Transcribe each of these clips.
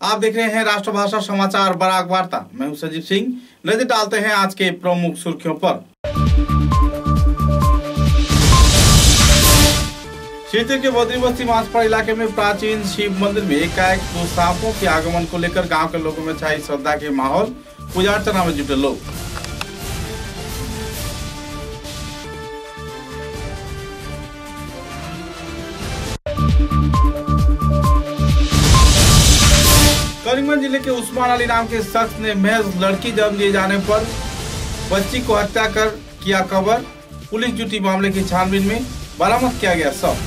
आप देख रहे हैं राष्ट्रभाषा समाचार बराक वार्ता। मैं हूं संजीव सिंह। नजर डालते हैं आज के प्रमुख सुर्खियों पर। सिलचर के बद्री बस्ती माछपड़ा इलाके में प्राचीन शिव मंदिर में एकाएक दो सांपों के आगमन को लेकर गांव के लोगों में छाई श्रद्धा के माहौल। पूजा अर्चना में जुटे लोग। करीमगंज जिले के उस्मान अली नाम के शख्स ने महज लड़की जन्म दिए जाने पर बच्ची को हत्या कर किया कबर। पुलिस जुटी मामले की छानबीन में, बरामद किया गया शव।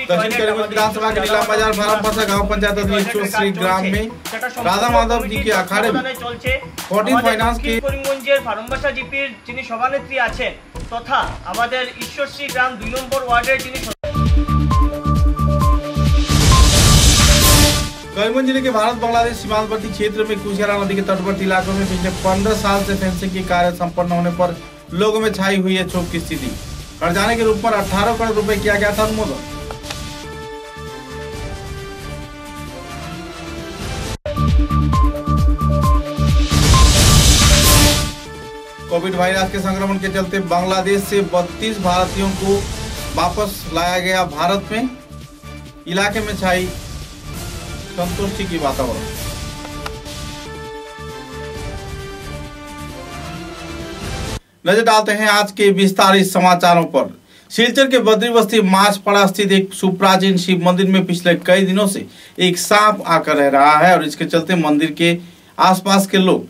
दक्षिण करीमगंज विधानसभा के नीलाम बाजार फारामपासा गांव पंचायत ग्राम में राधा माधव जी के अखाड़े में 14 फाइनेंस के करीमगंजेर फारामपासा जीपीर जिनि सभानेत्री आছেন तथा আমাদের ঈশ্বরশ্রী গ্রাম 2 নম্বর ওয়ার্ডের যিনি करीमगंज जिले के भारत बांग्लादेश सीमांतवर्ती क्षेत्र में कुशियारा नदी के तटवर्ती इलाकों में पिछले 15 साल से फेंसिंग की कार्य संपन्न होने पर लोगों में छाई हुई है क्षोभ की स्थिति। हरजाने के रूप में 18 करोड़ रुपए किया गया था अनुमोदन। कोविड वायरस के संक्रमण के चलते बांग्लादेश से 32 भारतीयों को वापस लाया गया भारत में। इलाके में छाई संतुष्टि की वातावरण। नजर डालते हैं आज के विस्तारित समाचारों पर। सिलचर के बद्री बस्ती माछपड़ा स्थित एक सुप्राचीन शिव मंदिर में पिछले कई दिनों से एक सांप आकर रह रहा है और इसके चलते मंदिर के आसपास के लोग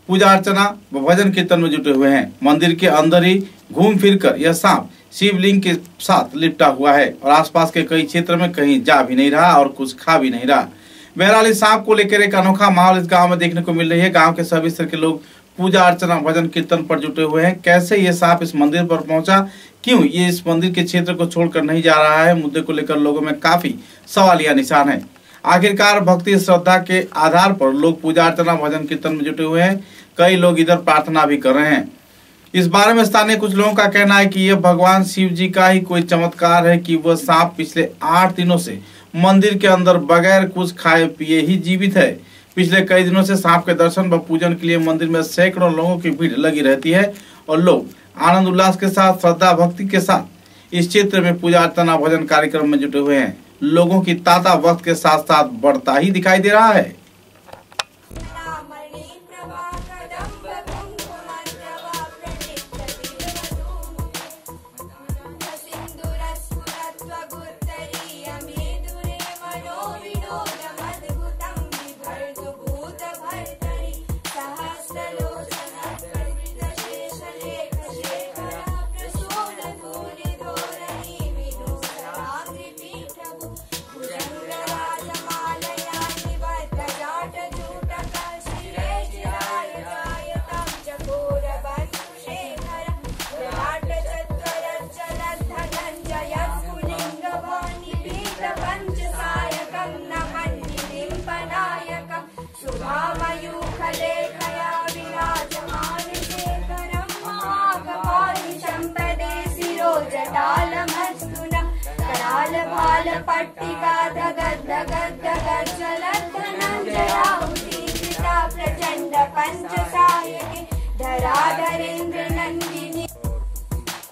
पूजा अर्चना व भजन कीर्तन में जुटे हुए हैं। मंदिर के अंदर ही घूम फिर कर यह सांप शिवलिंग के साथ लिपटा हुआ है और आसपास के कई क्षेत्र में कहीं जा भी नहीं रहा और कुछ खा भी नहीं रहा। बहरहाल इस सांप को लेकर एक अनोखा माहौल इस गांव में देखने को मिल रही है। गांव के सभी स्तर के लोग पूजा अर्चना भजन कीर्तन पर जुटे हुए हैं। कैसे ये सांप इस मंदिर पर पहुंचा, क्यों ये इस मंदिर के क्षेत्र को छोड़कर नहीं जा रहा है, मुद्दे को लेकर लोगों में काफी सवालिया निशान है। आखिरकार भक्ति श्रद्धा के आधार पर लोग पूजा अर्चना भजन कीर्तन में जुटे हुए हैं। कई लोग इधर प्रार्थना भी कर रहे हैं। इस बारे में स्थानीय कुछ लोगों का कहना है कि यह भगवान शिव जी का ही कोई चमत्कार है कि वह सांप पिछले 8 दिनों से मंदिर के अंदर बगैर कुछ खाए पिए ही जीवित है। पिछले कई दिनों से सांप के दर्शन व पूजन के लिए मंदिर में सैकड़ों लोगों की भीड़ लगी रहती है और लोग आनंद उल्लास के साथ श्रद्धा भक्ति के साथ इस क्षेत्र में पूजा अर्चना भजन कार्यक्रम में जुटे हुए हैं। लोगों की तांता वक्त के साथ साथ बढ़ता ही दिखाई दे रहा है।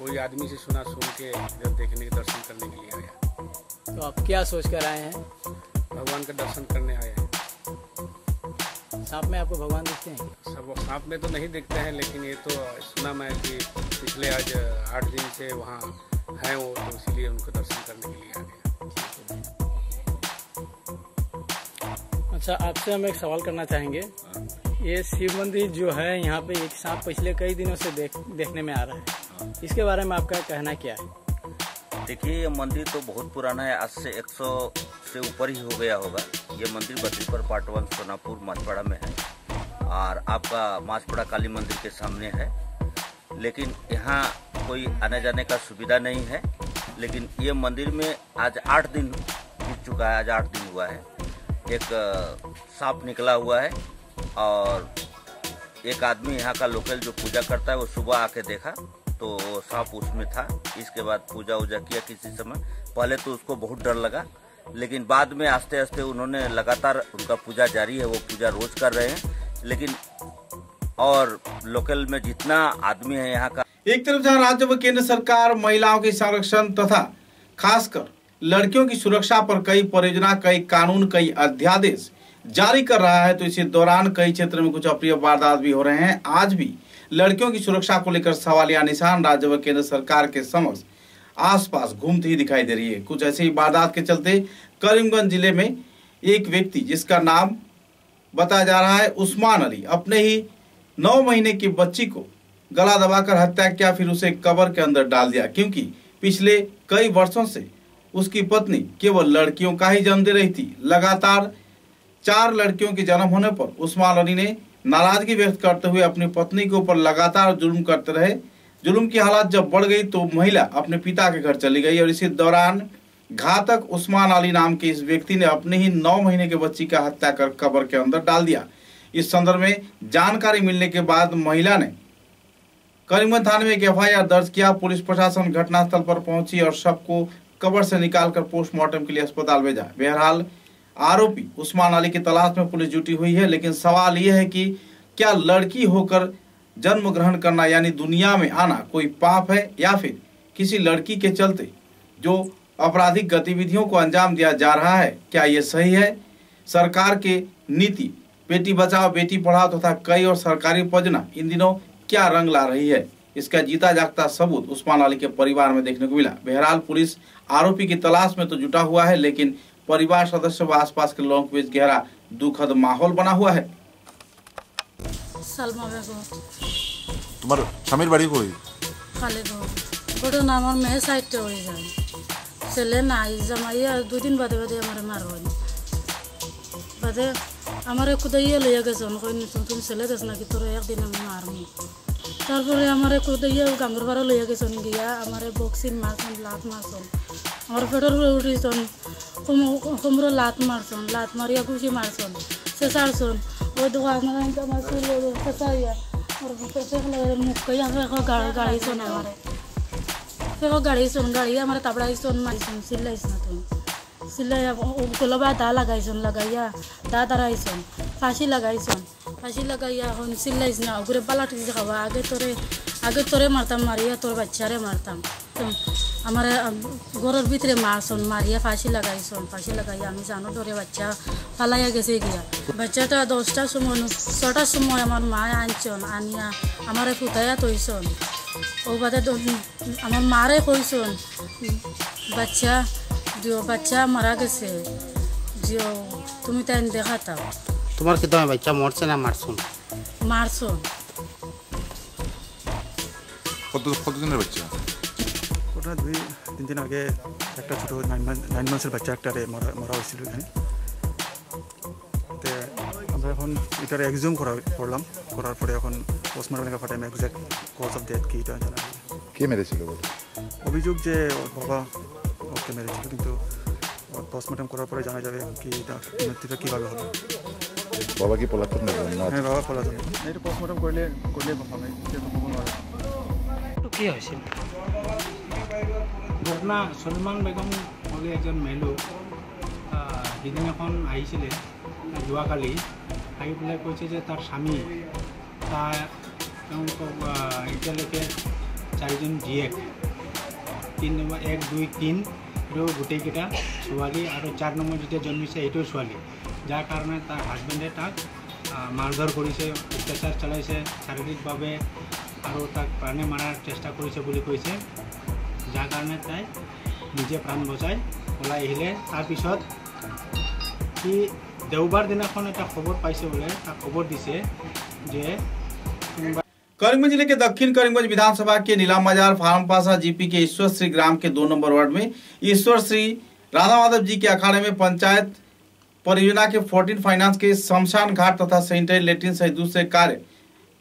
कोई आदमी से सुन के इधर देखने के दर्शन करने के लिए आया। तो आप क्या सोच कर आए हैं? भगवान का दर्शन करने आए हैं। सांप में आपको भगवान दिखते हैं? सब सांप में तो नहीं दिखते हैं, लेकिन ये तो सुना मैं कि पिछले आज 8 दिन से वहाँ हैं वो, तो इसीलिए उनको दर्शन करने के लिए आ गए। अच्छा, आपसे हम एक सवाल करना चाहेंगे। ये शिव मंदिर जो है, यहाँ पे एक सांप पिछले कई दिनों से देखने में आ रहा है, इसके बारे में आपका कहना क्या है? देखिए, ये मंदिर तो बहुत पुराना है, आज से 100 से ऊपर ही हो गया होगा। ये मंदिर बद्रीपुर पार्ट 1 सोनापुर माछपड़ा में है और आपका माछपड़ा काली मंदिर के सामने है। लेकिन यहाँ कोई आने जाने का सुविधा नहीं है। लेकिन ये मंदिर में आज 8 दिन बीत चुका है, आज 8 दिन हुआ है। एक सांप निकला हुआ है और एक आदमी यहाँ का लोकल जो पूजा करता है वो सुबह आके देखा तो सांप उसमें था। इसके बाद पूजा वूजा किया किसी समय। पहले तो उसको बहुत डर लगा, लेकिन बाद में आस्ते आस्ते उन्होंने लगातार उनका पूजा जारी है, वो पूजा रोज कर रहे हैं। लेकिन और लोकल में जितना आदमी है यहाँ का, एक तरफ जहां राज्य व केंद्र सरकार महिलाओं के संरक्षण तथा खासकर लड़कियों की सुरक्षा पर कई परियोजना, कई कानून, कई अध्यादेश जारी कर रहा है, तो इसी दौरान कई क्षेत्र में कुछ अप्रिय वारदात भी हो रहे हैं। आज भी लड़कियों की सुरक्षा को लेकर सवालिया निशान राज्य व केंद्र सरकार के समक्ष आसपास घूमती ही दिखाई दे रही है। कुछ ऐसे ही वारदात के चलते करीमगंज जिले में एक व्यक्ति जिसका नाम बताया जा रहा है उस्मान अली, अपने ही 9 महीने की बच्ची को गला दबाकर हत्या किया, फिर उसे कब्र के अंदर डाल दिया, क्योंकि पिछले कई वर्षों से उसकी पत्नी केवल लड़कियों का ही जन्म दे रही थी। लगातार 4 लड़कियों के जन्म होने पर उस्मान अली ने नाराजगी व्यक्त करते हुए अपनी पत्नी के ऊपर लगातार जुल्म करते रहे। जुल्म की हालत जब बढ़ गई तो महिला अपने पिता के घर चली गई और इसी दौरान घातक उस्मान अली नाम के इस व्यक्ति ने अपने ही 9 महीने की बच्ची का हत्या कर कब्र के अंदर डाल दिया। इस संदर्भ में जानकारी मिलने के बाद महिला ने करीमगंज थाने में एक FIR दर्ज किया। पुलिस प्रशासन घटनास्थल पर पहुंची और शव को कब्र से निकालकर पोस्टमार्टम के लिए अस्पताल भेजा। बहरहाल आरोपी उस्मान अली की तलाश में पुलिस जुटी हुई है, लेकिन सवाल यह है कि क्या लड़की होकर जन्म ग्रहण करना यानी दुनिया में आना कोई पाप है, या फिर किसी लड़की के चलते जो आपराधिक गतिविधियों को अंजाम दिया जा रहा है, क्या ये सही है? सरकार के नीति बेटी बचाओ बेटी पढ़ाओ तथा कई और सरकारी योजना इन दिनों क्या रंग ला रही है, इसका जीता जागता सबूत उस्मान अली के परिवार में देखने को मिला। बहरहाल पुलिस आरोपी की तलाश में तो जुटा हुआ है, लेकिन परिवार सदस्य व आसपास के लोगों के बीच गहरा दुखद माहौल बना हुआ है। সালমা বেগম। তোমার স্বামীর বাড়ি কই? খালিগঞ্জ। ঘটনা আমার মেয়ে সাইডটা হয়ে যায়, ছেলে নাই, জামাইয়া 2 দিন বাদে বাদে আমার মার হয় বাদে আমার খুদাইয়া লইয়া গেছেন, কই তুমি ছেলে দেশ নাকি তোর একদিন আমি মারমু। তারপরে আমার খুদাইয়া গাঙ্গর বাড়া লইয়া গেছেন, গিয়া আমার বক্সিং মারছেন, লাত মারছেন, আমার পেটের উপরে উঠিছেন, কোমরে লাত মারছেন, লাত মারিয়া ঘুষি মারছেন, সে ছাড়ছেন। ওই দেখো আমার ফেসাইয়া और मुक्कैया फेंको गाड़ी सुन हमारे फेंको गाड़ी सुन गाड़ी हमारे तबड़ा सुन मारी सुन सिल्ला इसना तुम सिल्ला गोलबा दा लगाई सुन लगाइया दा दराई सुन फांसी लगाइया हम सिल्ला इसना उगरे बाला ठीक से खवा आगे तोरे मारताम मारिया तोर बच्चा रे मारताम तुम हमारे गोरर भीतरे मार सुन मारिया फांसी लगाइया हमें जानो तोरे बच्चा फालाइया कैसे गया बच्चाटा 10टा समय 6टा समय हमार माँ आनचन आनिया हमारे पुताया तोइसन ओ बादे हमार मारे कइसन बच्चा मारा गেছে जो তুমি তাই দেখাতা তোমার কি তুমি বাচ্চা মরছে না মারছুন কতদিনের বাচ্চা? ওটা 2-3 দিন আগে একটা ছোট 9 মাসের বাচ্চা একটা মারা হয়েছিল এখানে। আমরা এখন এটার এক্সিউম করার পরে এখন পোস্টমর্টম ফাটাই এক্সাক্ট কজ অফ ডেথ কি এটা জানা। কে মেরেছিল বলে অভিযোগ যে ওর বাবা ওকে মেরেছিল, কিন্তু পোস্টমর্টম করার পরে জানা যাবে কি এটা মৃত্যুটা কীভাবে হবে। বাবা কি পলাতক না? হ্যাঁ বাবা পলাতক। এটা পোস্টমর্টম করলে হবে কি হয়েছিল ঘটনা? সলমান বেগম বলে একজন মেলো সিদিনাখন আহিছিলে যোৱাকালি আহি পেলাই কৈছে যে তাৰ স্বামী তেওঁলোকক এতিয়ালৈকে 4জন জীয়েক 3 নম্বৰ 1 2 3 আৰু গোটেইকেইটা ছোৱালী আৰু 4 নম্বৰ যেতিয়া জন্মিছে এইটো ছোৱালী, যাৰ কাৰণে তাৰ হাজবেণ্ডে তাক মাৰধৰ কৰিছে, অত্যাচাৰ চলাইছে শাৰীৰিকভাৱে আৰু তাক প্ৰাণে মাৰাৰ চেষ্টা কৰিছে বুলি কৈছে, যাৰ কাৰণে তাই নিজে প্ৰাণ বচাই পলাই আহিলে। তাৰপিছত সি দেওবাৰ দিনাখন এটা খবৰ পাইছে বোলে, তাক খবৰ দিছে যে करीमगंज जिले के दक्षिण करीमगंज विधानसभा के नीलाम बाजार फार्मपासा जीपी के ईश्वर श्री ग्राम के 2 नंबर वार्ड में ईश्वर श्री राधा माधव जी के अखाड़े में पंचायत परियोजना के 14 फाइनेंस के शमशान घाट तथा सैनिटरी लेट्रिन सहित दूसरे कार्य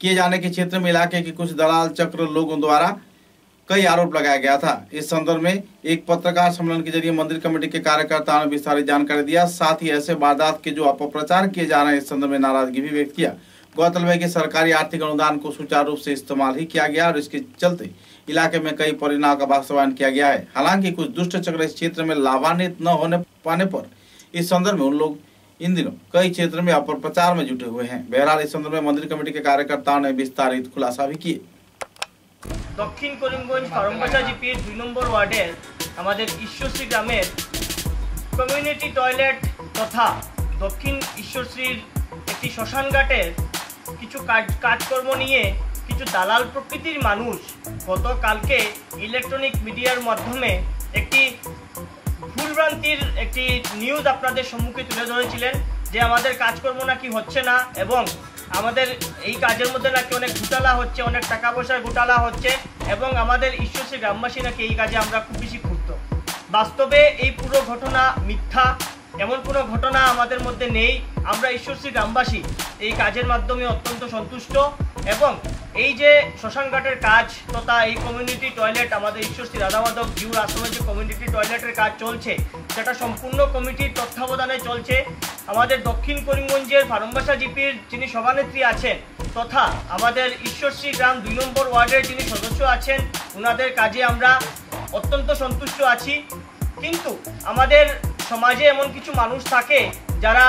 किए जाने के क्षेत्र में इलाके के कुछ दलाल चक्र लोगों द्वारा कई आरोप लगाया गया था। इस संदर्भ में एक पत्रकार सम्मेलन के जरिए मंदिर कमेटी के कार्यकर्ताओं ने विस्तारित जानकारी दिया। साथ ही ऐसे वारदात के जो अपप्रचार किए जा रहे हैं इस संदर्भ में नाराजगी भी व्यक्त किया। गौरतलब है कि सरकारी आर्थिक अनुदान को सुचारू रूप से इस्तेमाल ही किया गया और इसके चलते इलाके में कई परिणामों का बास्तवायन किया गया है। हालांकि कुछ दुष्ट चक्र इस क्षेत्र में लाभान्वित न होने पाने पर इस संदर्भ में उन लोग इन दिनों कई क्षेत्र में अपप्रचार में जुटे हुए हैं। बहरहाल इस संदर्भ में मंदिर कमेटी के कार्यकर्ताओं ने विस्तारित खुलासा भी किए। दक्षिण करीमगंज फार्मबासा जीपीर 2 নম্বর ওয়ার্ডের আমাদের ঈশ্বরশ্রী গ্রামের কমিউনিটি টয়লেট তথা দক্ষিণ ঈশ্বরশ্রীর একটি শ্মশানঘাটের কিছু কাজকর্ম নিয়ে কিছু দালাল প্রকৃতির মানুষ গতকালকে ইলেকট্রনিক মিডিয়ার মাধ্যমে একটি ভুলভ্রান্তির একটি নিউজ আপনাদের সম্মুখে তুলে ধরেছিলেন যে আমাদের কাজকর্ম নাকি হচ্ছে না এবং আমাদের এই কাজের মধ্যে নাকি অনেক ঘোটালা হচ্ছে, অনেক টাকা পয়সার ঘোটালা হচ্ছে এবং আমাদের ঈশ্বরশ্রী গ্রামবাসী নাকি এই কাজে আমরা খুব বেশি ক্ষুব্ধ। বাস্তবে এই পুরো ঘটনা মিথ্যা, এমন কোনো ঘটনা আমাদের মধ্যে নেই। আমরা ঈশ্বরশ্রী গ্রামবাসী এই কাজের মাধ্যমে অত্যন্ত সন্তুষ্ট এবং এই যে শ্মশানঘাটের কাজ তথা এই কমিউনিটি টয়লেট আমাদের ঈশ্বরশ্রী রাধামাধব জিউর আশ্রমে যে কমিউনিটি টয়লেটের কাজ চলছে সেটা সম্পূর্ণ কমিটির তত্ত্বাবধানে চলছে। আমাদের দক্ষিণ করিমগঞ্জের ফার্মবাসা জিপির যিনি সভানেত্রী আছেন তথা আমাদের ঈশ্বরশ্রী গ্রাম 2 নম্বর ওয়ার্ডের যিনি সদস্য আছেন ওনাদের কাজে আমরা অত্যন্ত সন্তুষ্ট আছি। কিন্তু আমাদের সমাজে এমন কিছু মানুষ থাকে যারা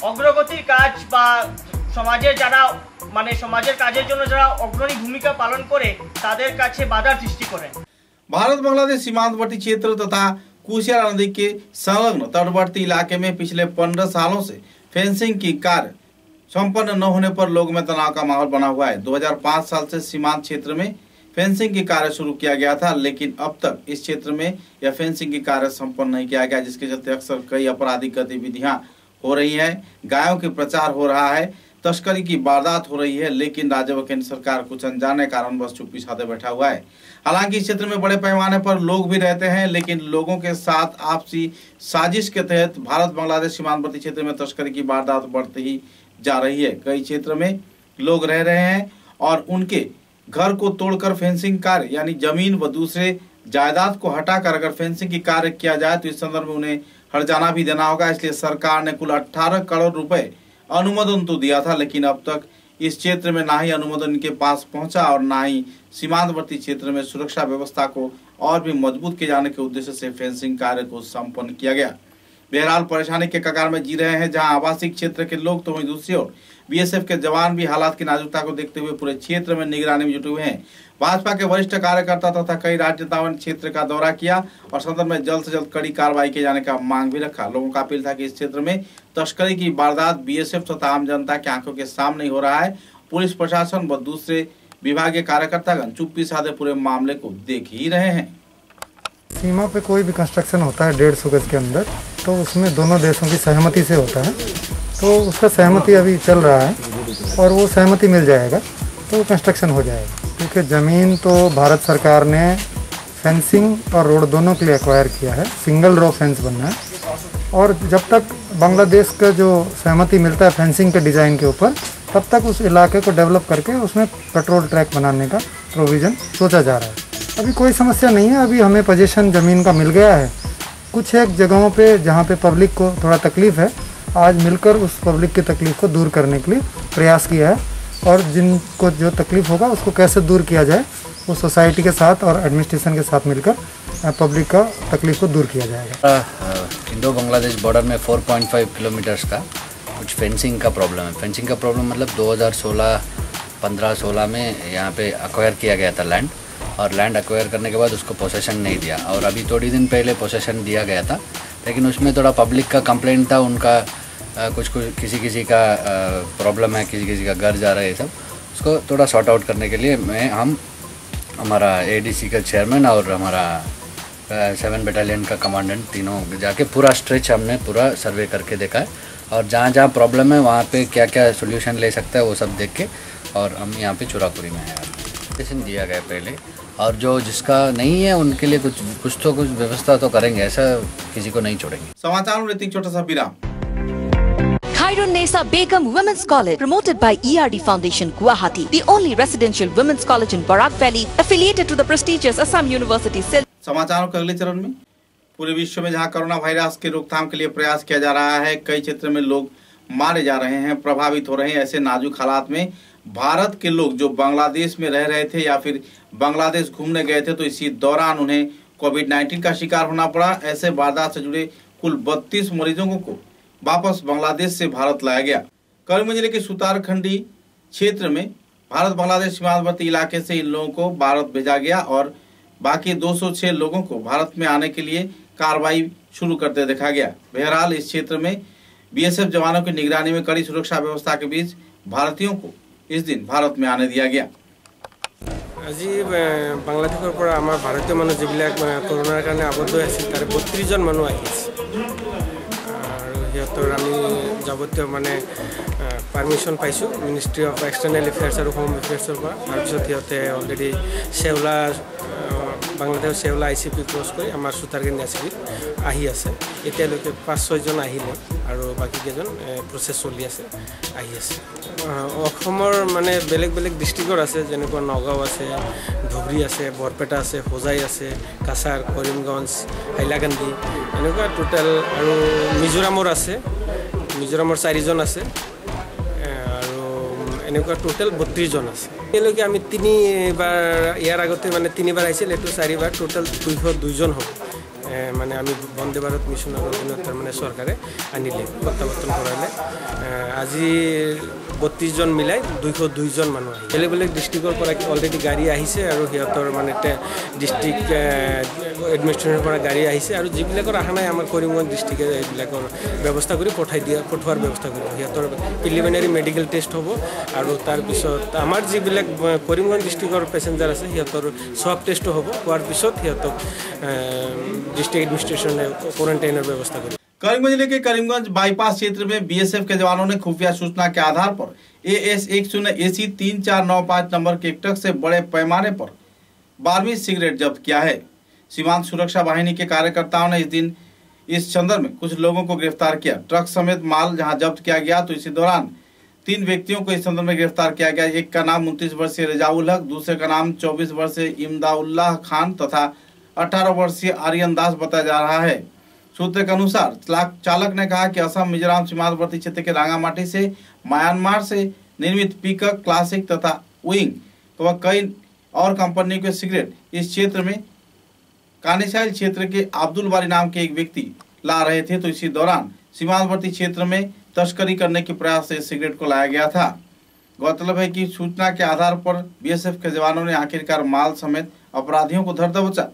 অগ্রগতির কাজ বা সমাজের যারা সমাজের কাজের জন্য যারা অগ্রণী ভূমিকা পালন করে তাদের কাছে বাধার সৃষ্টি করে। भारत बांग्लादेश सीमांतवर्ती क्षेत्र तथा कुशियारा नदी के संलग्न तटवर्ती इलाके में पिछले 15 सालों से फेंसिंग की कार्य संपन्न न होने पर लोगों में तनाव का माहौल बना हुआ है। 2005 साल से सीमांत क्षेत्र में फेंसिंग की कार्य शुरू किया गया था, लेकिन अब तक इस क्षेत्र में यह फेंसिंग की कार्य संपन्न नहीं किया गया, जिसके चलते अक्सर कई आपराधिक गतिविधियां हो रही है, गायों के प्रचार हो रहा है, तस्करी की वारदात हो रही है, लेकिन राज्य व केंद्र सरकार कुछ अनजाने कारण बस चुप्पी साधे बैठा हुआ है। हालांकि इस क्षेत्र में बड़े पैमाने पर लोग भी रहते हैं, लेकिन लोगों के साथ आपसी साजिश के तहत भारत बांग्लादेश सीमांतवर्ती क्षेत्र में तस्करी की वारदात बढ़ती ही जा रही है। कई क्षेत्र में लोग रह रहे हैं और उनके घर को तोड़कर फेंसिंग कार्य यानी जमीन व दूसरे जायदाद को हटाकर अगर फेंसिंग की कार्य किया जाए तो इस संदर्भ में उन्हें हर्जाना भी देना होगा। इसलिए सरकार ने कुल 18 करोड़ रुपए अनुमोदन तो दिया था, लेकिन अब तक इस क्षेत्र में ना ही अनुमोदन इनके पास पहुंचा और ना ही सीमांतवर्ती क्षेत्र में सुरक्षा व्यवस्था को और भी मजबूत किए जाने के उद्देश्य से फेंसिंग कार्य को संपन्न किया गया। बहरहाल परेशानी के कगार में जी रहे हैं जहां आवासीय क्षेत्र के लोग, तो वहीं दूसरी ओर बीएसएफ के जवान भी हालात की नाजुकता को देखते हुए पूरे क्षेत्र में निगरानी में जुटे हुए हैं। भाजपा के वरिष्ठ कार्यकर्ता तथा कई राजनेताओं ने क्षेत्र का दौरा किया और सदन में जल्द से जल्द कड़ी कार्रवाई किए जाने का मांग भी रखा। लोगों का अपील था कि इस क्षेत्र में तस्करी की वारदात बीएसएफ तथा आम जनता की आंखों के सामने ही हो रहा है। पुलिस प्रशासन व दूसरे विभागीय कार्यकर्तागण चुप्पी साधे पूरे मामले को देख ही रहे हैं। सीमा पे कोई भी कंस्ट्रक्शन होता है 150 गज के अंदर, तो उसमें दोनों देशों की सहमति से होता है, तो उसका सहमति अभी चल रहा है और वो सहमति मिल जाएगा तो कंस्ट्रक्शन हो जाएगा। क्योंकि ज़मीन तो भारत सरकार ने फेंसिंग और रोड दोनों के लिए एक्वायर किया है, सिंगल रो फेंस बनना है, और जब तक बांग्लादेश का जो सहमति मिलता है फेंसिंग के डिज़ाइन के ऊपर, तब तक उस इलाके को डेवलप करके उसमें पेट्रोल ट्रैक बनाने का प्रोविज़न सोचा जा रहा है। अभी कोई समस्या नहीं है, अभी हमें पोजीशन ज़मीन का मिल गया है। कुछ एक जगहों पे जहाँ पे पब्लिक को थोड़ा तकलीफ़ है, आज मिलकर उस पब्लिक की तकलीफ़ को दूर करने के लिए प्रयास किया है, और जिनको जो तकलीफ़ होगा उसको कैसे दूर किया जाए वो सोसाइटी के साथ और एडमिनिस्ट्रेशन के साथ मिलकर पब्लिक का तकलीफ़ को दूर किया जाएगा। इंडो बांग्लादेश बॉर्डर में 4.5 किलोमीटर्स का कुछ फेंसिंग का प्रॉब्लम है। फेंसिंग का प्रॉब्लम मतलब 2015-16 में यहाँ पे एक्वायर किया गया था लैंड, और लैंड एक्वायर करने के बाद उसको पोसेशन नहीं दिया, और अभी थोड़ी दिन पहले पोसेशन दिया गया था, लेकिन उसमें थोड़ा पब्लिक का कंप्लेंट था, उनका कुछ किसी का प्रॉब्लम है, किसी का घर जा रहा है, सब उसको थोड़ा सॉर्ट आउट करने के लिए हम हमारा एडीसी का चेयरमैन और हमारा 7 बटालियन का कमांडेंट तीनों जाके पूरा स्ट्रेच हमने पूरा सर्वे करके देखा है, और जहाँ प्रॉब्लम है वहाँ पे क्या क्या सोल्यूशन ले सकता है वो सब देख के, और हम यहाँ पे चुरापुरी में है स्टेशन दिया गया पहले, और जो जिसका नहीं है उनके लिए कुछ व्यवस्था तो करेंगे, ऐसा किसी को नहीं छोड़ेंगे। समाचार में एक छोटा सा विराम। Khairun-Nisa Begum Women's College, promoted by ERD Foundation, Guwahati, the only residential women's college in Barak Valley, affiliated to the prestigious Assam University. समाचारों के अगले चरण में, पूरे विश्व में जहां कोरोना वायरस के रोकथाम के लिए प्रयास किया जा रहा है, कई क्षेत्र में लोग मारे जा रहे हैं, प्रभावित हो रहे हैं। ऐसे नाजुक हालात में भारत के लोग जो बांग्लादेश में रह रहे थे या फिर बांग्लादेश घूमने गए थे, तो इसी दौरान उन्हें कोविड-19 का शिकार होना पड़ा। ऐसे वारदात से जुड़े कुल 32 मरीजों को वापस बांग्लादेश से भारत लाया गया। करीमगंज जिले के सुतारखंडी क्षेत्र में भारत बांग्लादेश सीमावर्ती इलाके से इन लोगों को भारत भेजा गया और बाकी 206 लोगों को भारत में आने के लिए कार्रवाई शुरू करते देखा गया। बहरहाल इस क्षेत्र में बीएसएफ जवानों की निगरानी में कड़ी सुरक्षा व्यवस्था के बीच भारतीयों को इस दिन भारत में आने दिया गया। আজি বাংলাদেশৰ পৰা আমাৰ ভাৰতীয় মানুহ যিবিলাক কৰোনাৰ কাৰণে আবদ্ধ আছিল তাৰে 32 জন মানুহ আহিছে আৰু সিহঁতৰ আমি যাৱতীয় পাৰমিশ্যন পাইছোঁ মিনিষ্ট্ৰী অফ এক্সটাৰ্নেল এফেয়াৰ্ছ আৰু হোম এফেয়াৰ্ছৰ পৰা। তাৰপিছত সিহঁতে অলৰেডি শেওলা বাংলাদেশ শেওলা ICP ক্ৰছ কৰি আমাৰ সুতাৰগঞ্জ ICP আহি আছে। এতিয়ালৈকে 5-6 জন আহিলে আৰু বাকী কেইজন প্ৰচেছ চলি আছে, আহি আছে। অসমৰ বেলেগ বেলেগ ডিষ্ট্ৰিক্টৰ আছে, যেনেকুৱা নগাঁও আছে, ধুবুৰী আছে, বৰপেটা আছে, হোজাই আছে, কাছাৰ, কৰিমগঞ্জ, হাইলাকান্দি, এনেকুৱা টোটেল। আৰু মিজোৰামৰ আছে, মিজোৰামৰ 4 জন আছে আৰু এনেকুৱা টোটেল 32 জন আছে। এতিয়ালৈকে আমি 3বাৰ, ইয়াৰ আগতে 3বাৰ আহিছিল, এইটো 4বাৰ, টোটেল 202 জন হ'ব। আমি বন্দে ভাৰত মিছনৰ অধীনত চৰকাৰে আনিলে, প্ৰত্যাৱৰ্তন কৰালে। আজি 32 জন মিলাই 202 জন মানুহ আহিছে। বেলেগ বেলেগ ডিষ্ট্ৰিক্টৰ পৰা অলৰেডি গাড়ী আহিছে আৰু সিহঁতৰ ডিষ্ট্ৰিক্ট এডমিনিষ্ট্ৰেশ্যনৰ পৰা গাড়ী আহিছে আৰু যিবিলাকৰ অহা নাই আমাৰ কৰিমগঞ্জ ডিষ্ট্ৰিক্টে এইবিলাকৰ ব্যৱস্থা কৰি পঠোৱাৰ ব্যৱস্থা কৰিব। সিহঁতৰ প্ৰিলিমিনাৰী মেডিকেল টেষ্ট হ'ব আৰু তাৰপিছত আমাৰ যিবিলাক কৰিমগঞ্জ ডিষ্ট্ৰিক্টৰ পেচেঞ্জাৰ আছে সিহঁতৰ সব টেষ্ট হ'ব। হোৱাৰ পিছত সিহঁতক डिस्ट्रिक्ट एडमिनिस्ट्रेशन ने क्वारंटाइन व्यवस्था करी। करीमगंज जिले के करीमगंज बाईपास क्षेत्र में बीएसएफ के जवानों ने खुफिया सूचना के आधार पर AS10AC 3495 नंबर के एक ट्रक से बड़े पैमाने पर 12वीं सिगरेट जब्त किया है। सीमांत सुरक्षा वाहिनी के कार्यकर्ताओं ने इस दिन इस संदर्भ में कुछ लोगों को गिरफ्तार किया। ट्रक समेत माल जहां जब्त किया गया तो इसी दौरान 3 व्यक्तियों को इस संदर्भ में गिरफ्तार किया गया। एक का नाम 29 वर्षीय रजाउल हक, दूसरे का नाम 24 वर्षीय इमदाउल्लाह खान तथा 18 वर्षीय आर्यन दास बताया जा रहा है। सूत्र के अनुसार चालक ने कहा कि असम मिजोरम सीमावर्ती क्षेत्र के रांगामाटी से म्यांमार से निर्मित पिकअप, क्लासिक तथा विंग व कई और कंपनियों के सिगरेट इस क्षेत्र में कानीसाइल क्षेत्र के अब्दुल बारी नाम के एक व्यक्ति ला रहे थे, तो इसी दौरान सीमावर्ती क्षेत्र में तस्करी करने के प्रयास से सिगरेट को लाया गया था। गौरतलब है कि सूचना के आधार पर बीएसएफ के जवानों ने आखिरकार माल समेत अपराधियों को धर दबोचा।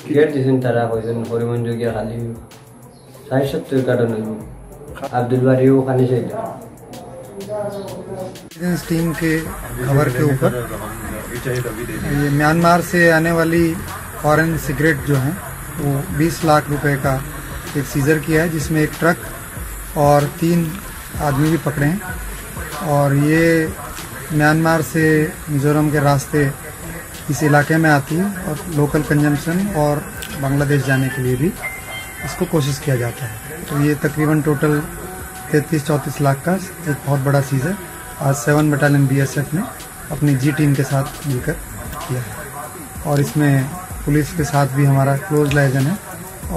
गेट जिन तरह हो जन परिमंजो के खाली 70 कार्टन अब्दुल बारी वो खाने से इस टीम के खबर के ऊपर ये म्यांमार से आने वाली फॉरेन सिगरेट जो है वो 20 लाख रुपए का एक सीजर किया है, जिसमें एक ट्रक और 3 आदमी भी पकड़े हैं। और ये म्यांमार से मिजोरम के रास्ते इस इलाके में आती है और लोकल कंजम्पशन और बांग्लादेश जाने के लिए भी इसको कोशिश किया जाता है। तो ये तकरीबन टोटल 33-34 लाख का एक बहुत बड़ा सीजर आज 7 बटालियन BSF ने अपनी जी टीम के साथ मिलकर किया है। और इसमें पुलिस के साथ भी हमारा क्लोज लाइजन है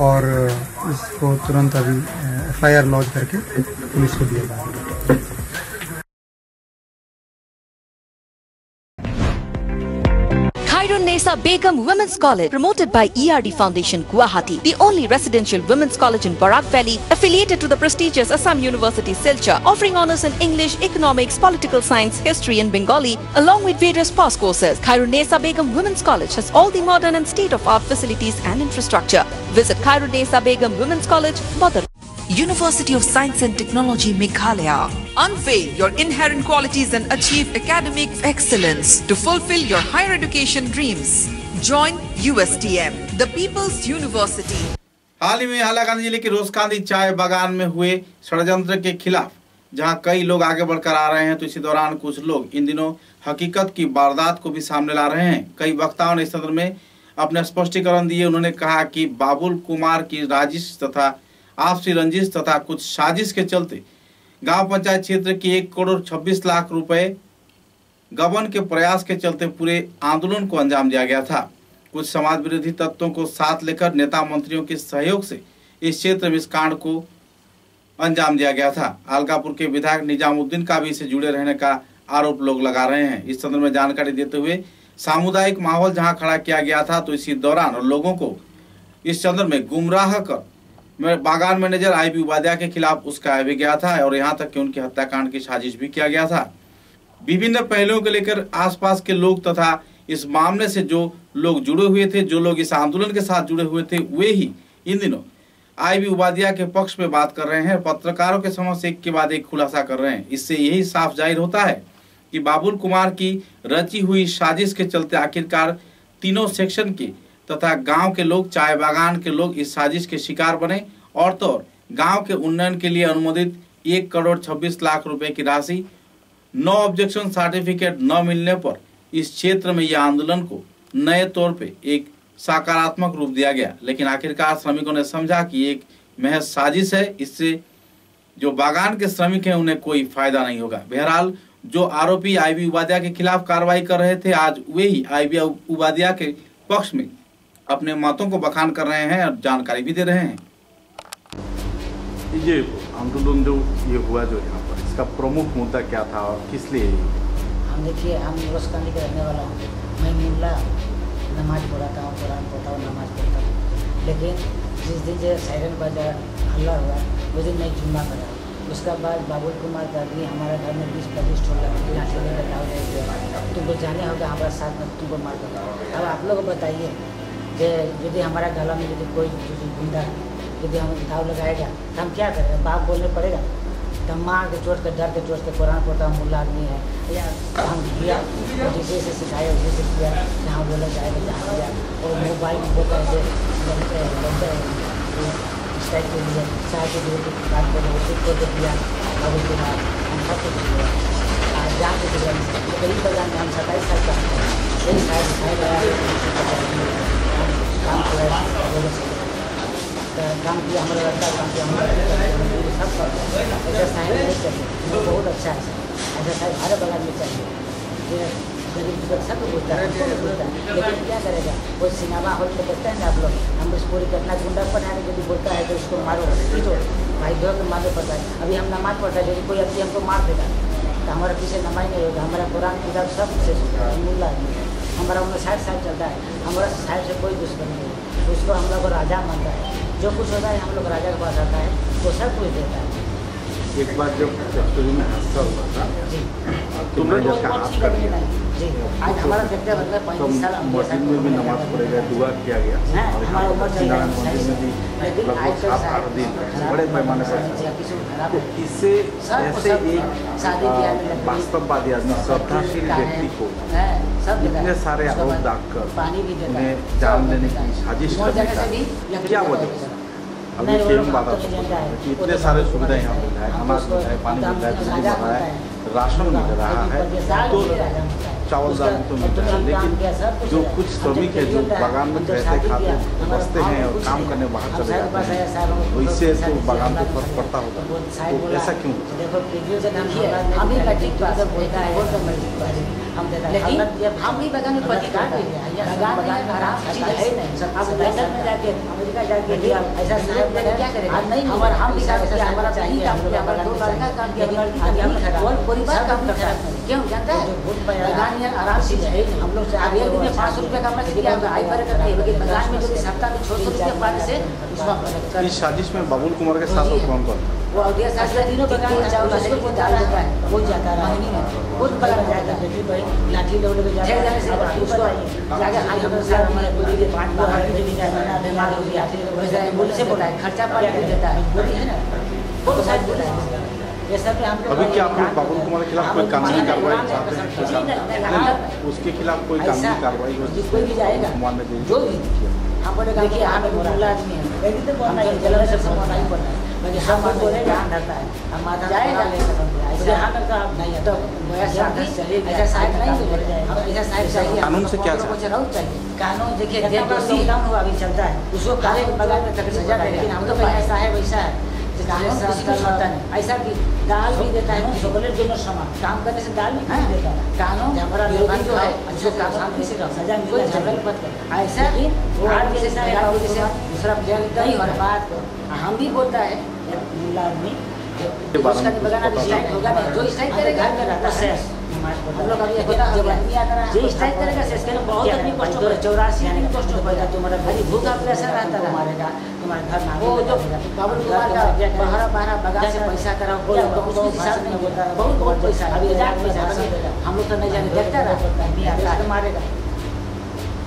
और इसको तुरंत अभी FIR लॉन्च करके पुलिस को दिया जाएगा। Khairunesa Begum Women's College, promoted by ERD Foundation Guwahati, the only residential women's college in Barak Valley, affiliated to the prestigious Assam University Silchar, offering honors in English, economics, political science, history and Bengali, along with various past courses. Khairunesa Begum Women's College has all the modern and state-of-art facilities and infrastructure. Visit Khairunesa Begum Women's College, Badar. University of Science and Technology Meghalaya. Unveil your inherent qualities and achieve academic excellence to fulfill your higher education dreams. Join USTM, the People's University. हाल ही में हालाकांदी जिले के रोजकांदी चाय बागान में हुए षड्यंत्र के खिलाफ जहां कई लोग आगे बढ़कर आ रहे हैं, तो इसी दौरान कुछ लोग इन दिनों हकीकत की वारदात को भी सामने ला रहे हैं। कई वक्ताओं ने इस संदर्भ में अपने स्पष्टीकरण दिए। उन्होंने कहा कि बाबुल कुमार की राजिश तथा आपसी रंजिश तथा कुछ साजिश के चलते गांव पंचायत क्षेत्र की 1 करोड़ 26 लाख रुपए गबन के प्रयास के चलते पूरे आंदोलन को अंजाम दिया गया था। कुछ समाज विरोधी तत्वों को साथ लेकर नेता मंत्रियों के सहयोग से इस क्षेत्र में इस कांड को अंजाम दिया गया था। अलगापुर के विधायक निजामुद्दीन का भी इससे जुड़े रहने का आरोप लोग लगा रहे हैं। इस संदर्भ में जानकारी देते हुए सामुदायिक माहौल जहां खड़ा किया गया था, तो इसी दौरान लोगों को इस संदर्भ में गुमराह कर बागान मैनेजर IB उपाध्याय के खिलाफ उसका भी गया था और यहाँ तक कि उनकी हत्याकांड की साजिश भी किया गया था। विभिन्न पहलुओं को लेकर आसपास के लोग तथा इस मामले से जो लोग जुड़े हुए थे, जो लोग इस आंदोलन के साथ जुड़े हुए थे, वे ही इन दिनों IB उपाध्याय के पक्ष में बात कर रहे हैं। पत्रकारों के समक्ष एक के बाद एक खुलासा कर रहे हैं। इससे यही साफ जाहिर होता है कि बाबुल कुमार की रची हुई साजिश के चलते आखिरकार तीनों सेक्शन के तथा गांव के लोग, चाय बागान के लोग इस साजिश के शिकार बने और तो गांव के उन्नयन के लिए अनुमोदित 1 करोड़ 26 लाख रुपए की राशि, नो ऑब्जेक्शन सर्टिफिकेट न मिलने पर इस क्षेत्र में यह आंदोलन को नए तौर पे एक सकारात्मक रूप दिया गया। लेकिन आखिरकार श्रमिकों ने समझा कि एक महज साजिश है, इससे जो बागान के श्रमिक हैं उन्हें कोई फायदा नहीं होगा। बहरहाल जो आरोपी IB उपाध्याय के खिलाफ कार्रवाई कर रहे थे, आज वे ही IB उपाध्याय के पक्ष में अपने मतों को बखान कर रहे हैं और जानकारी भी दे रहे हैं। ये आंदोलन जो ये हुआ जो यहाँ पर, इसका प्रमुख मुद्दा क्या था और किस लिए? हम देखिए, हम रोजकांदी के रहने वाला हूँ। मैं मुल्ला नमाज पढ़ाता हूँ, कुरान पढ़ता हूँ, नमाज पढ़ता हूँ। लेकिन जिस दिन जो सायरन बजा हल्ला हुआ उस दिन मैं जुम्मा करा। उसका बाद बाबुल कुमार का भी हमारे घर में 20-25 ठोला लाठी लेकर दाव ले गया। तुमको जाने होगा हमारे साथ में, तुमको मार दूंगा। अब आप लोग बताइए कि यदि हमारा गला में यदि कोई गुंडा यदि हम दाव लगाएगा तो हम क्या करेंगे? बाप बोलने पड़ेगा। तो मार के चोट के डर के चोट के कुरान पढ़ता हूँ, मुल्ला आदमी है या हम किया तो जिसे से सिखाया उसी से किया, जहाँ बोला जाएगा जहाँ किया। और मोबाइल में बोलता है इस टाइप के लिए चाय के दूर की बात करें उसी को दे दिया। अब उसके बाद हम सब कुछ दिया जहाँ के गरीब बाजार में हम 27 साल का यही काम किया, काम किया हमारा लड़का, काम किया हमारा सब करते हैं। ऐसा साहिब नहीं चाहिए, बहुत अच्छा है। ऐसा साहिब हर बाजार में चाहिए। गरीब लोग सब बोलता है, बोलता है, लेकिन क्या करेगा? वो सिनेमा हॉल में देखते हैं ना आप लोग, हम इस पूरी घटना गुंडा बनाने यदि बोलता है तो उसको मारो, पीटो, भाई दो के मारने पड़ता है। अभी हम नमाज पढ़ते हैं, यदि कोई अभी हमको मार देगा तो हमारा पीछे नमाज नहीं होगा। हमारा कुरान किताब सब से मुल्ला हमारा 59 साल चलता है। हमारा साहिब से कोई दुश्मनी नहीं है। उसको हम लोग राजा मानता है। जो कुछ होता है हम लोग राजा के पास आता है, वो सब कुछ देता है। एक बार जब फैक्ट्री में हादसा हुआ था, तुम मैनेजर का हाथ कट गया जी। आज हमारा देखते मतलब 35 साल मस्जिद में भी नमाज पढ़े गए, दुआ किया गया और हमारा उम्र चल रहा है मंदिर में भी लगभग 7-8 दिन बड़े पैमाने पर। तो इससे ऐसे एक वास्तववादी आदमी, श्रद्धाशील व्यक्ति को इतने सारे आरोप दागकर उन्हें जान लेने की साजिश करने का क्या वजह? अभी केवल बात कि इतने सारे सुविधा यहाँ मिल रहा है, अनाज मिल रहा है, पानी मिल रहा है, बिजली मिल रहा है, राशन मिल रहा है, तो चावल दाल तो मिल रहा है। लेकिन जो कुछ श्रमिक है जो बागान में रहते खाते बसते हैं और काम करने बाहर चले जाते हैं, वैसे तो बागान पर फर्क पड़ता होगा, तो ऐसा क्यों? हम देता है। लेकिन हम भी बगान में पति काट रहे हैं, बगान में आराम चीज है नहीं। अब लंदन में जाके अमेरिका जाके ऐसा साहब क्या करेगा? नहीं हमारा हम भी हमारा चाहिए, हमारा दो लड़का काम किया, और परिवार काम करता है। क्यों जानता है? बगान में आराम चीज है। हम लोग अब एक दिन में 500 रुपये कमा सकते हैं, आई पर करते हैं, लेकिन बगान में जो सप्ताह में 600 रुपये पाने से इस साजिश में बाबुल कुमार के साथ कौन कौन? वो अवधिया सास का तीनों बगान में चावल को डाल देता है, वो जाता है महीने में बहुत बड़ा जाता है। लाठी लोग ठेक जाने से उसको जाके हाई हम सर हमारे बोली के 5 बार दे दिया, महीना बीमार हो गया, वैसा बोल से बोला है, खर्चा पानी देता है, बोली है ना, बहुत सारी बोला है। ये सब हम अभी क्या आप लोग बाबुल कुमार के खिलाफ कोई कानूनी कार्रवाई चाहते हैं? उसके खिलाफ कोई कानूनी कार्रवाई कोई भी जाएगा जो भी हम बोलेगा देखिए हमें बोला आदमी है, लेकिन तो बोलना है जलन से समझना ही पड़ता है। लेकिन हम बोले जान रहता है, हम माथा जाएगा ऐसे हम का नहीं है तो ऐसा साहब नहीं, हम ऐसा साहब चाहिए। कानून से क्या चाहिए? कानून देखिए जे दोषी हुआ अभी चलता है उसको काले बगान में तक सजा है, लेकिन हम तो ऐसा है वैसा है ऐसा भी दाल भी देता है, चॉकलेट दोनों समान काम करने से दाल भी नहीं देता है। कानून हमारा विरोधी जो है जो शांति से सजा मिले झगड़ पत ऐसा भी दूसरा नहीं हो बात हम भी बोलता है मुला आदमी उसका बगाना स्ट्राइक होगा नहीं, जो स्ट्राइक करेगा घर में रहता है। हम लोग अभी जो स्ट्राइक करेगा इसके लिए बहुत आदमी कष्ट हो, 84 आदमी कष्ट हो जाएगा। तुम्हारा भारी भूखा प्रेशर रहता है मारेगा तुम्हारे घर ना, वो जो बाबुल कुमार का बाहर बगान से पैसा कराओ बहुत बहुत पैसा अभी हम लोग तो नहीं जाने देखता रहा मारेगा।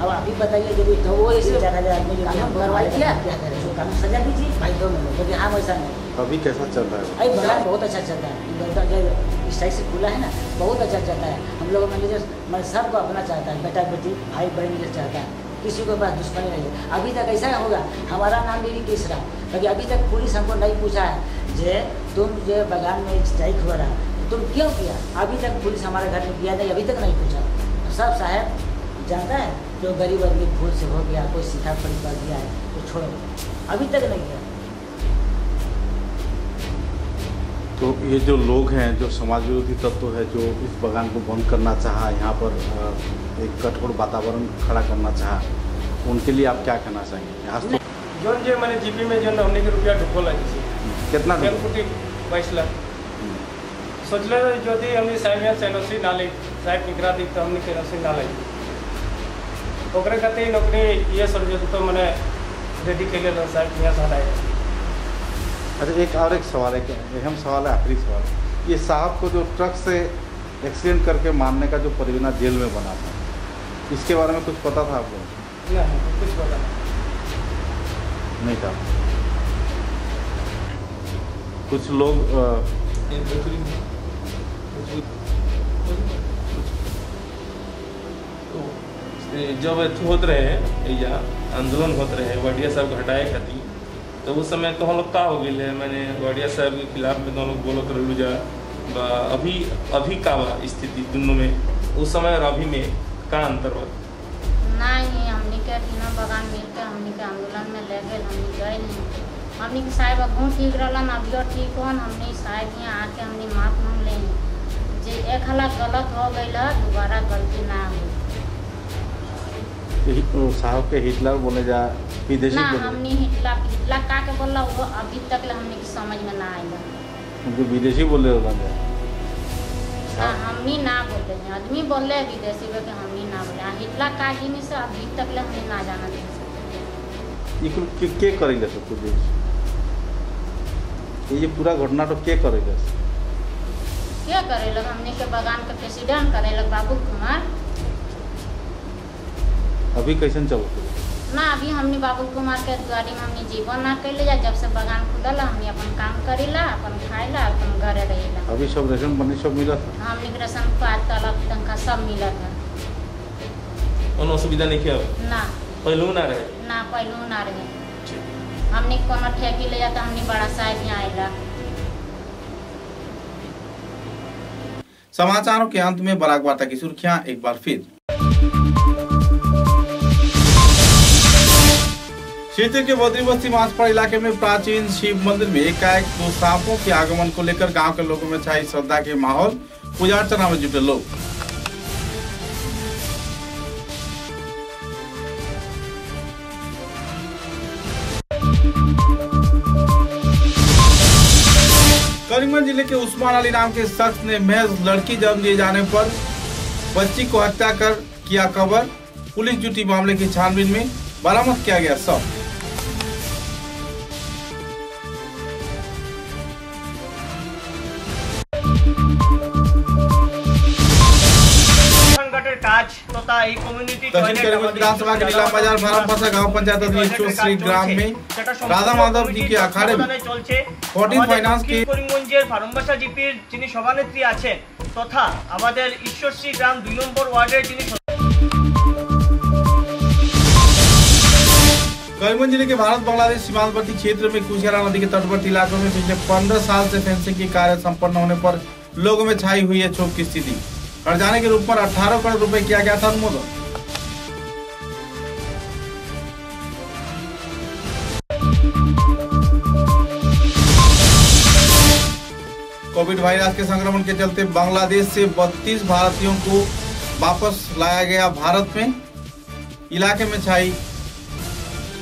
अब अभी बताइए जब तो वो ऐसे कानून कार्रवाई किया क्या करें, जो कानून सजा दीजिए भाई 2 महीने, क्योंकि हाँ वैसा नहीं। अभी कैसा चल रहा है? अभी बगान बहुत अच्छा चल रहा है, इस साइड से खुला है ना, बहुत अच्छा चलता है। हम लोग मैनेजर मैं सबको अपना चाहता है, बेटा बेटी भाई बहन ये चाहता है, किसी को पास दुश्मनी नहीं है। अभी तक ऐसा होगा हमारा नाम भी केस रहा, क्योंकि अभी तक पुलिस हमको नहीं पूछा है जे तुम जो बगान में स्ट्राइक हो रहा है तुम क्यों किया, अभी तक पुलिस हमारे घर में किया नहीं, अभी तक नहीं पूछा। सब साहब जानता है जो गरीब आदमी भूल से हो गया, कोई सीधा पड़ी कर दिया है तो छोड़ो, अभी तक नहीं किया। तो ये जो लोग हैं जो समाज विरोधी तत्व है जो इस बगान को बंद करना चाहा, यहाँ पर एक कठोर वातावरण खड़ा करना चाहा, उनके लिए आप क्या कहना चाहेंगे? आज तो जोन जो मैंने जीपी में जो हमने के रुपया ढुकल है कितना 22 लाख सोचल जो हमने साहब से एनओसी ना ले साहब निकरा दी तो हमने के एनओसी ना ले ओकरे खातिर नौकरी ये समझो तो मैंने रेडी के लिए साहब यहाँ से हटाए। अच्छा एक सवाल है, अहम सवाल है, आखिरी सवाल है, ये साहब को जो ट्रक से एक्सीडेंट करके मारने का जो परियोजना जेल में बना था, इसके बारे में कुछ पता था आपको? नहीं, कुछ पता नहीं था। कुछ लोग जब होते रहे या आंदोलन होते रहे वाडिया साहब को हटाए खातिर, तो उस समय तो हम लोग का हो गए, मैंने वाडिया साहब के खिलाफ में दोनों बोलो कर लू जा अभी का स्थिति दोनों में उस समय और अभी में का अंतर बा? नहीं हमने के तीनों बगान मिलकर हमने के आंदोलन में ले गए, हमने गए नहीं, हमने के साहब अगू ठीक रहलन अभी ठीक हो, हमने साहब यहाँ आके हमने माफ मांग लें जे एक हला गलत हो गई दोबारा गलती ना हो। साहब के हिटलर बोले जा विदेशी ना हमने हिटलर का के बोला वो अभी तक हमने की समझ में ना आएगा, उनको विदेशी बोले होगा ना हमने ना बोले, आदमी बोले विदेशी के हमने ना बोले, हिटलर का ही नहीं से अभी तक हमने ना जाना दे सकते। ये के करेगा सब कुछ ये पूरा घटना तो के करेगा? क्या करेलक हमने के बगान के प्रेसिडेंट करेलक बाबुल कुमार। अभी कैसे चलते ना अभी हमने बाबुल कुमार के द्वारी में हमने जीवन ना कैले जा, जब से बगान खुदल हमने अपन काम करेला अपन खाएला अपन घरे रहेला। अभी सब रेशन पानी सब मिला था, हमने रेशन पानी तलब तनखा सब मिला था, कोनो असुविधा नहीं किया ना पहलू ना रहे ना पहलू ना रहे। हमने कोनो ठेकी ले जाता हमने बड़ा साहब यहाँ आएला। समाचारों के अंत में बराक वार्ता की सुर्खियां एक बार फिर। सिलचर के बद्री बस्ती माछपड़ा इलाके में प्राचीन शिव मंदिर में एकाएक 2 सांपों के आगमन को लेकर गांव के लोगों में छाई श्रद्धा के माहौल, पूजा अर्चना में जुटे लोग। करीमगंज जिले के उस्मान अली नाम के शख्स ने महज लड़की जन्म दिए जाने पर बच्ची को हत्या कर किया कबर। पुलिस जुटी मामले की छानबीन में, बरामद किया गया शव। दक्षिण करीमगंज विधानसभा के नीलाम बाजार फार्मपासा गांव पंचायत अधीन श्री ग्राम में राधा माधव जी के अखाड़े में 14 फाइनेंस के করিমগঞ্জের ফার্মবাসা জিপির যিনি সভানেত্রী আছেন তথা আমাদের ঈশ্বরশ্রী গ্রাম 2 নম্বর ওয়ার্ডের যিনি करीमगंज जिले के भारत बांग्लादेश सीमांतवर्ती क्षेत्र में कुशियारा नदी के तटवर्ती इलाकों में पिछले 15 साल से फेंसिंग की कार्य संपन्न होने पर लोगों में छाई हुई है क्षोभ की स्थिति। हर्जाने के रूप में 18 करोड़ रुपए किया गया था अनुमोदन। कोविड वायरस के संक्रमण के चलते बांग्लादेश से 32 भारतीयों को वापस लाया गया भारत में। इलाके में छाई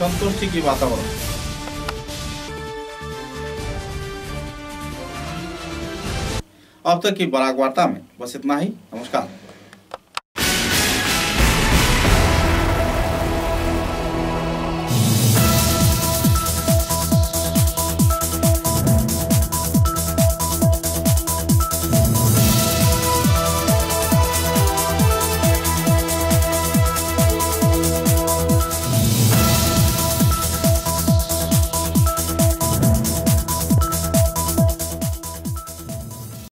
संतुष्टि की वातावरण। अब तक की बराक वार्ता में बस इतना ही। नमस्कार।